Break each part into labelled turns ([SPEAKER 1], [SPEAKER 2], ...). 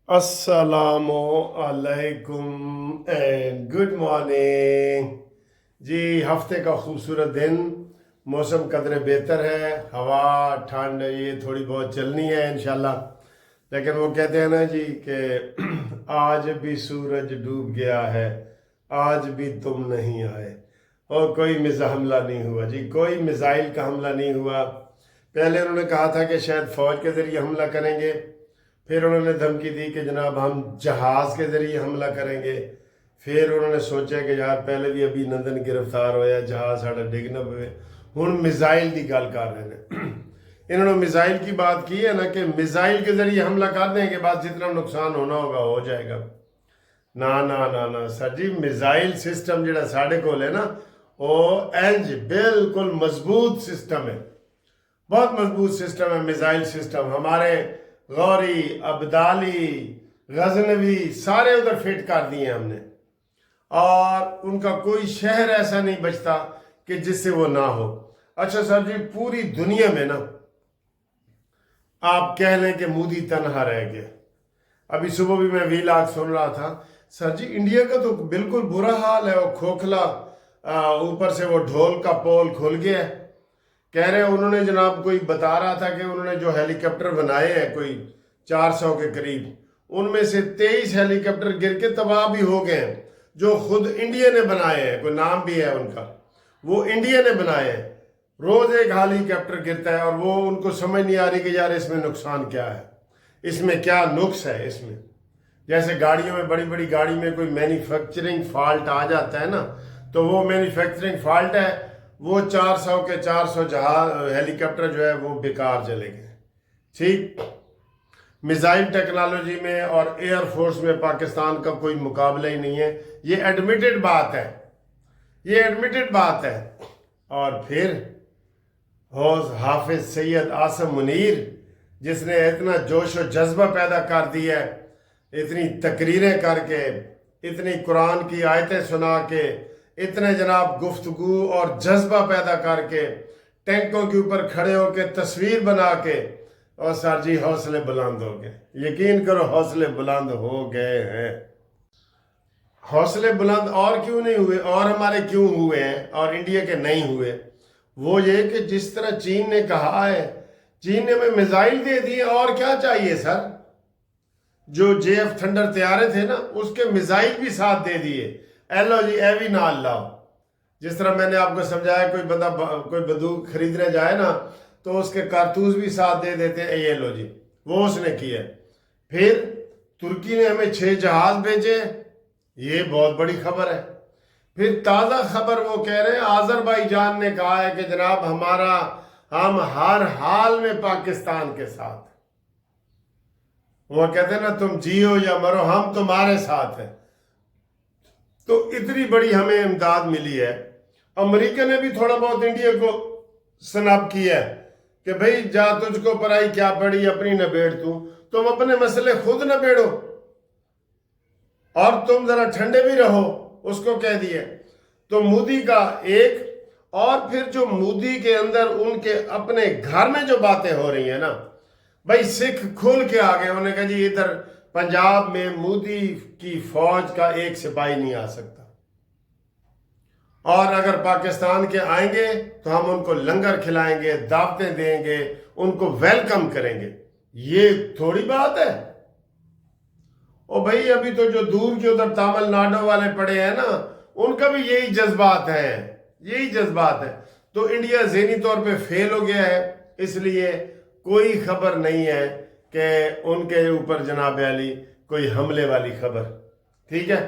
[SPEAKER 1] अस्सलामु अलैकुम and good morning जी। हफ्ते का खूबसूरत दिन, मौसम कदरे बेहतर है, हवा ठंड ये थोड़ी बहुत चलनी है इंशाल्लाह। लेकिन वो कहते हैं ना जी कि आज भी सूरज डूब गया है, आज भी तुम नहीं आए। और कोई मिज़ा हमला नहीं हुआ जी, कोई मिसाइल का हमला नहीं हुआ। पहले उन्होंने कहा था कि शायद फ़ौज के ज़रिए हमला करेंगे, फिर उन्होंने धमकी दी कि जनाब हम जहाज़ के ज़रिए हमला करेंगे। फिर उन्होंने सोचा कि यार पहले भी अभी नंदन गिरफ्तार होया, जहाज़ साढ़ा डिग न पवे, हुण मिसाइल की गल कर रहे हैं। इन्होंने मिसाइल की बात की है ना कि मिसाइल के ज़रिए हमला कर देने के बाद जितना नुकसान होना होगा हो जाएगा। ना ना ना ना सर जी, मिसाइल सिस्टम जो साढ़े कोल है ना, वो इंज बिल्कुल मजबूत सिस्टम है, बहुत मजबूत सिस्टम है मिसाइल सिस्टम। हमारे गौरी, अब्दाली, गजनवी सारे उधर फिट कर दिए हमने, और उनका कोई शहर ऐसा नहीं बचता कि जिससे वो ना हो। अच्छा सर जी, पूरी दुनिया में ना आप कह लें कि मोदी तनहा रह गया। अभी सुबह भी मैं वीलॉग सुन रहा था, सर जी इंडिया का तो बिल्कुल बुरा हाल है, वो खोखला, ऊपर से वो ढोल का पोल खुल गया है। कह रहे हैं उन्होंने, जनाब कोई बता रहा था कि उन्होंने जो हेलीकॉप्टर बनाए हैं कोई 400 के करीब, उनमें से 23 हेलीकॉप्टर गिर के तबाह भी हो गए हैं, जो खुद इंडिया ने बनाए हैं, कोई नाम भी है उनका, वो इंडिया ने बनाए हैं। रोज एक हेलीकॉप्टर गिरता है और वो उनको समझ नहीं आ रही कि यार इसमें नुकसान क्या है, इसमें क्या नुक्स है इसमें। जैसे गाड़ियों में, बड़ी बड़ी गाड़ी में कोई मैन्युफैक्चरिंग फॉल्ट आ जाता है ना, तो वो मैन्युफैक्चरिंग फॉल्ट है, वो 400 के 400 जहाज हेलीकॉप्टर जो है वो बेकार चले गए। ठीक, मिसाइल टेक्नोलॉजी में और एयर फोर्स में पाकिस्तान का कोई मुकाबला ही नहीं है, ये एडमिटेड बात है, ये एडमिटेड बात है। और फिर हाफिज सैयद आसम मुनीर, जिसने इतना जोश और जज्बा पैदा कर दिया है, इतनी तकरीरें करके, इतनी कुरान की आयतें सुना के, इतने जनाब गुफ्तगू और जज्बा पैदा करके, टैंकों के ऊपर खड़े होकर तस्वीर बना के, और सर जी हौसले बुलंद हो गए। यकीन करो हौसले बुलंद हो गए हैं। हौसले बुलंद और क्यों नहीं हुए, और हमारे क्यों हुए हैं और इंडिया के नहीं हुए? वो ये कि जिस तरह चीन ने कहा है, चीन ने हमें मिसाइल दे दिए, और क्या चाहिए सर? जो JF थंडर तैयारे थे ना, उसके मिसाइल भी साथ दे दिए। एलो जी ए भी नाल लाओ। जिस तरह मैंने आपको समझाया, कोई बंदा कोई बंदूक खरीदने जाए ना, तो उसके कारतूस भी साथ दे देते हैं, ये लो जी, वो उसने किया। फिर तुर्की ने हमें 6 जहाज भेजे, ये बहुत बड़ी खबर है। फिर ताज़ा खबर वो कह रहे हैं, आज़रबाईजान ने कहा है कि जनाब हम हर हाल में पाकिस्तान के साथ। वो कहते हैं ना, तुम जियो या मरो हम तुम्हारे साथ हैं। तो इतनी बड़ी हमें इमदाद मिली है। अमेरिका ने भी थोड़ा बहुत इंडिया को स्नब किया है कि भाई जा तुझको पराई क्या पड़ी, अपनी नबेड़ तुम अपने मसले खुद नबेड़ो, और तुम जरा ठंडे भी रहो, उसको कह दिए। तो मोदी का एक, और फिर जो मोदी के अंदर उनके अपने घर में जो बातें हो रही है ना, भाई सिख खुल के आ गए। उन्होंने कहा जी इधर पंजाब में मोदी की फौज का एक सिपाही नहीं आ सकता, और अगर पाकिस्तान के आएंगे तो हम उनको लंगर खिलाएंगे, दावतें देंगे, उनको वेलकम करेंगे। ये थोड़ी बात है। ओ भाई, अभी तो जो दूर के उधर तमिलनाडु वाले पड़े हैं ना, उनका भी यही जज्बात है, यही जज्बात है। तो इंडिया ज़हनी तौर पे फेल हो गया है, इसलिए कोई खबर नहीं है कि उनके ऊपर जनाब अली कोई हमले वाली खबर। ठीक है,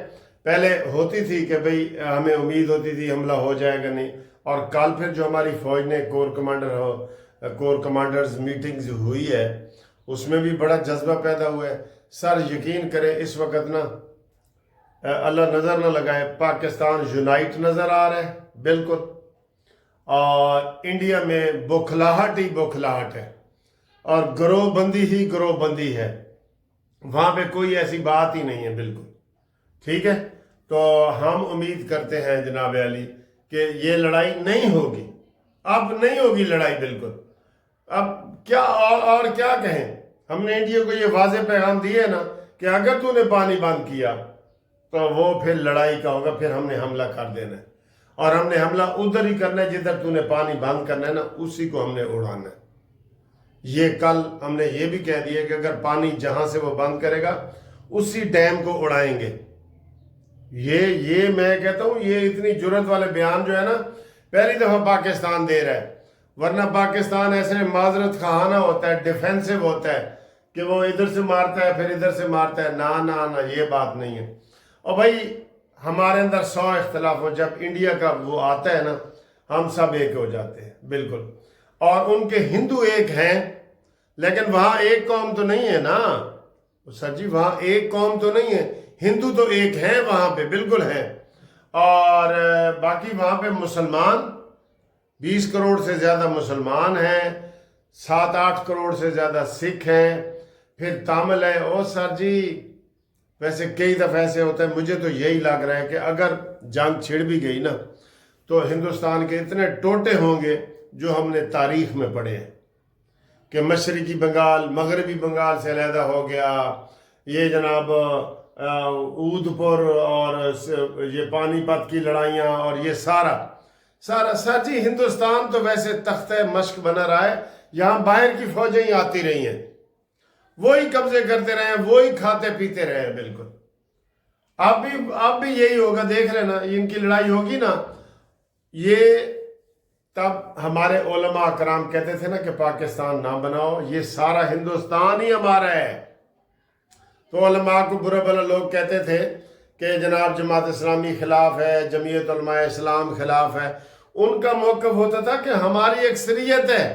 [SPEAKER 1] पहले होती थी कि भाई हमें उम्मीद होती थी हमला हो जाएगा नहीं, और कल फिर जो हमारी फौज ने कोर कमांडर्स मीटिंग्स हुई है, उसमें भी बड़ा जज्बा पैदा हुआ है। सर यकीन करें, इस वक्त ना अल्लाह नज़र ना लगाए, पाकिस्तान यूनाइट नज़र आ रहा है बिल्कुल, और इंडिया में बौखलाहट ही बौखलाहट है, और गिरोहबंदी ही गिरोहबंदी है। वहाँ पे कोई ऐसी बात ही नहीं है बिल्कुल। ठीक है, तो हम उम्मीद करते हैं जनाब अली कि ये लड़ाई नहीं होगी, अब नहीं होगी लड़ाई बिल्कुल। अब क्या और क्या कहें, हमने इंडिया को ये वाज़ेह पैगाम दिए है ना کہ اگر تو نے پانی بند کیا تو وہ پھر لڑائی کا ہوگا، پھر ہم نے حملہ کر دینا ہے، اور ہم نے حملہ ادھر ہی کرنا ہے جدھر تو نے پانی بند کرنا ہے نا، اسی کو ہم نے اڑانا ہے۔ یہ کل ہم نے یہ بھی کہہ دیا کہ اگر پانی جہاں سے وہ بند کرے گا اسی ڈیم کو اڑائیں گے۔ یہ میں کہتا ہوں یہ اتنی جرت والے بیان جو ہے نا پہلی دفعہ پاکستان دے رہا ہے، ورنہ پاکستان ایسے معذرت خواہانہ ہوتا ہے، ڈیفینسو ہوتا ہے کہ وہ ادھر سے مارتا ہے پھر ادھر سے مارتا ہے۔ نہ یہ بات نہیں ہے۔ اور بھائی ہمارے اندر 100 اختلاف ہو، جب انڈیا کا وہ آتا ہے نا ہم سب ایک ہو جاتے ہیں بالکل، اور ان کے ہندو ایک ہیں لیکن وہاں ایک قوم تو نہیں ہے نا سر جی، وہاں ایک قوم تو نہیں ہے، ہندو تو ایک ہیں وہاں پہ بالکل ہیں، اور باقی وہاں پہ مسلمان 20 کروڑ سے زیادہ مسلمان ہیں، 7-8 کروڑ سے زیادہ سکھ ہیں، پھر تامل ہے۔ او سر جی ویسے کئی دفعہ ایسے ہوتا ہے، مجھے تو یہی لگ رہا ہے کہ اگر جنگ چھڑ بھی گئی نا تو ہندوستان کے اتنے ٹوٹے ہوں گے جو ہم نے تاریخ میں پڑھے ہیں کہ مشرقی بنگال مغربی بنگال سے علیحدہ ہو گیا، یہ جناب اودھ پور اور یہ پانی پت کی لڑائیاں اور یہ سارا سر جی ہندوستان تو ویسے تختہ مشق بنا رہا ہے، یہاں باہر کی فوجیں ہی آتی رہی ہیں، وہی قبضے کرتے رہے ہیں، وہی کھاتے پیتے رہے ہیں بالکل۔ اب بھی یہی ہوگا، دیکھ لینا ان کی لڑائی ہوگی نا۔ یہ تب ہمارے علماء اکرام کہتے تھے نا کہ پاکستان نہ بناؤ، یہ سارا ہندوستان ہی ہمارا ہے۔ تو علماء کو برا بھلا لوگ کہتے تھے کہ جناب جماعت اسلامی خلاف ہے، جمعیت علماء اسلام خلاف ہے۔ ان کا موقف ہوتا تھا کہ ہماری اکثریت ہے،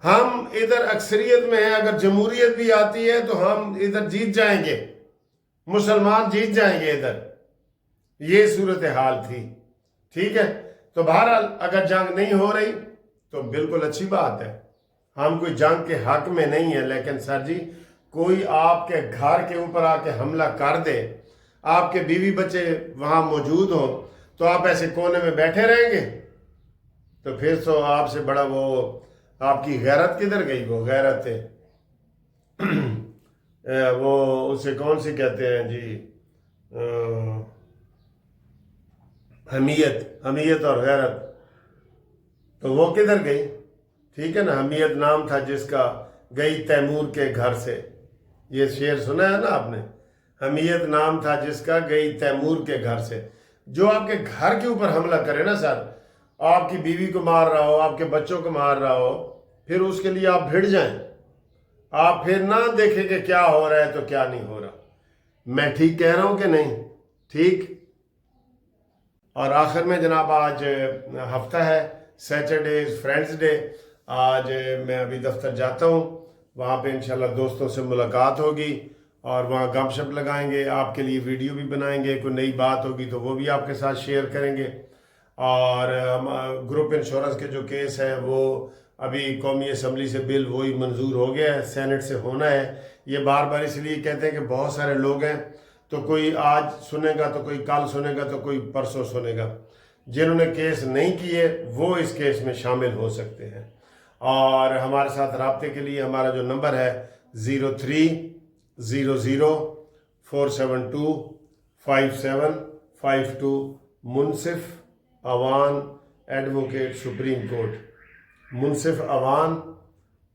[SPEAKER 1] ہم ادھر اکثریت میں ہیں، اگر جمہوریت بھی آتی ہے تو ہم ادھر جیت جائیں گے، مسلمان جیت جائیں گے ادھر۔ یہ صورتحال تھی، ٹھیک ہے۔ تو بہرحال اگر جنگ نہیں ہو رہی تو بالکل اچھی بات ہے، ہم کوئی جنگ کے حق میں نہیں ہے، لیکن سر جی کوئی آپ کے گھر کے اوپر آ کے حملہ کر دے، آپ کے بیوی بچے وہاں موجود ہوں تو آپ ایسے کونے میں بیٹھے رہیں گے؟ تو پھر تو آپ سے بڑا وہ آپ کی غیرت کدھر گئی؟ وہ غیرت ہے وہ اسے کون سی کہتے ہیں جی، حمیت اور غیرت، تو وہ کدھر گئی؟ ٹھیک ہے نا، حمیت نام تھا جس کا، گئی تیمور کے گھر سے، یہ شعر سنا ہے نا آپ نے، حمیت نام تھا جس کا گئی تیمور کے گھر سے۔ جو آپ کے گھر کے اوپر حملہ کرے نا سر، آپ کی بیوی کو مار رہا ہو، آپ کے بچوں کو مار رہا ہو، پھر اس کے لیے آپ بھڑ جائیں، آپ پھر نہ دیکھیں کہ کیا ہو رہا ہے تو کیا نہیں ہو رہا۔ میں ٹھیک کہہ رہا ہوں کہ نہیں؟ ٹھیک۔ اور آخر میں جناب آج ہفتہ ہے، سیٹرڈے فرینڈز ڈے، آج میں ابھی دفتر جاتا ہوں، وہاں پہ انشاءاللہ دوستوں سے ملاقات ہوگی اور وہاں گپ شپ لگائیں گے، آپ کے لیے ویڈیو بھی بنائیں گے، کوئی نئی بات ہوگی تو وہ بھی آپ کے ساتھ شیئر کریں گے۔ اور گروپ انشورنس کے جو کیس ہے وہ ابھی قومی اسمبلی سے بل وہی منظور ہو گیا ہے، سینٹ سے ہونا ہے۔ یہ بار بار اس لیے کہتے ہیں کہ بہت سارے لوگ ہیں، تو کوئی آج سنے گا تو کوئی کل سنے گا تو کوئی پرسوں سنے گا، جنہوں نے کیس نہیں کیے وہ اس کیس میں شامل ہو سکتے ہیں۔ اور ہمارے ساتھ رابطے کے لیے ہمارا جو نمبر ہے 0300472572، منصف اوان ایڈوکیٹ سپریم کورٹ، منصف اوان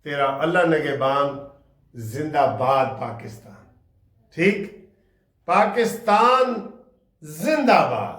[SPEAKER 1] تیرا اللہ نگہبان، زندہ باد پاکستان۔ ٹھیک، پاکستان زندہ باد۔